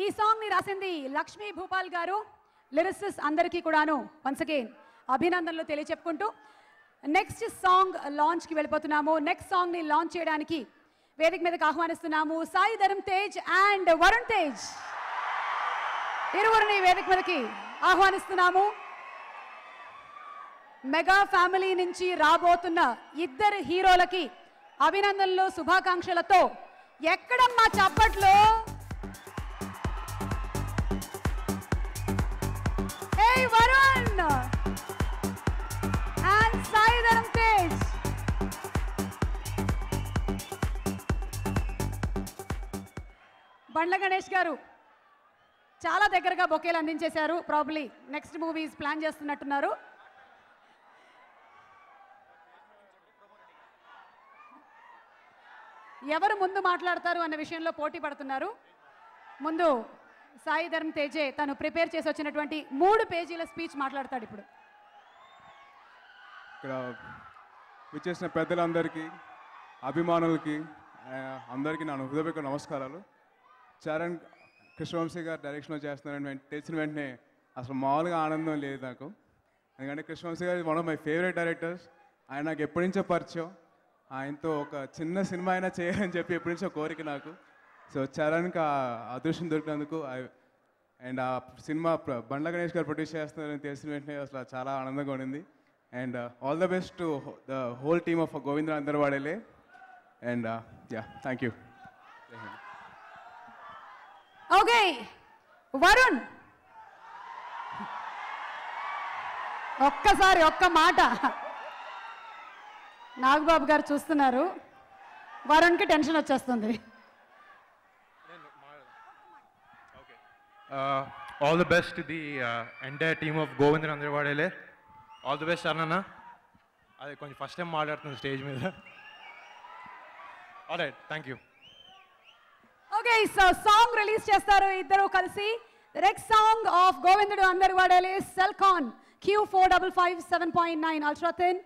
ఈ సాంగ్ ని రాసింది లక్ష్మీ భూపాల్ గారు. లిరిసిస్ అందరికీ కూడాను వన్స్ అగైన్ అభినందనలు తెలియచెప్పుకుంటూ నెక్స్ట్ సాంగ్ లాంచ్ కి వెళ్ళిపోతున్నాము. నెక్స్ట్ సాంగ్ ని లాంచ్ చేయడానికి వేదిక మీదకి ఆహ్వానిస్తున్నాము సాయి ధరమ్ తేజ్ అండ్ వరుణ్ తేజ్. ఇరువురిని వేదిక మీదకి ఆహ్వానిస్తున్నాము. మెగా ఫ్యామిలీ నుంచి రాబోతున్న ఇద్దరు హీరోలకి అభినందనలు శుభాకాంక్షలతో ఎక్కడమ్మా చప్పట్లు? Hey Varun and Sai Dharam Tej. Bandla Ganesh గారు చాలా దగ్గరగా బొకేలు అందించేశారు. ప్రాబ్లీ నెక్స్ట్ మూవీస్ ప్లాన్ చేస్తున్నట్టున్నారు. ఎవరు ముందు మాట్లాడతారు అన్న విషయంలో పోటీ పడుతున్నారు. ముందు సాయి ధరమ్ తేజే తను ప్రిపేర్ చేసి వచ్చినటువంటి 3 పేజీల స్పీచ్ మాట్లాడతాడు ఇప్పుడు. ఇక్కడ విచ్చేసిన పెద్దలందరికీ, అభిమానులకి అందరికీ నా హృదయపూర్వక నమస్కారాలు. చరణ్ కృష్ణవంశీ గారు డైరెక్షన్లో చేస్తున్నారని తెలిసిన వెంటనే అసలు మామూలుగా ఆనందం లేదు నాకు. ఎందుకంటే కృష్ణవంశీ గారు one of my favourite directors. ఆయన నాకు ఎప్పటి నుంచో పరిచయం. ఆయనతో ఒక చిన్న సినిమా అయినా చేయాలని చెప్పి ఎప్పటి నుంచో కోరిక నాకు. సో చరణ్కి ఆ అదృష్టం దొరికినందుకు అండ్ ఆ సినిమా బండ్ల గణేష్ గారు ప్రొడ్యూస్ చేస్తున్నారని తెలిసిన వెంటనే అసలు చాలా ఆనందంగా ఉండింది. And all the best to the whole team of Govindudu Andarivadele. And ya, thank you. Okay Varun, ఒక్కసారి ఒక్క మాట. నాగబాబు గారు చూస్తున్నారు, వరుణ్కి టెన్షన్ వచ్చేస్తుంది. All the best to the entire team of Govindra Andarwadele. All the best Arnana. అది కొంచెం ఫస్ట్ టైం మాట్లాడుతుంది stage మీద. Alright, thank you. Okay, so song release చేస్తారు ఇద్దరు కలిసి. Next song of Govindudu Andarivadele Celkon Q4557.9 ultra thin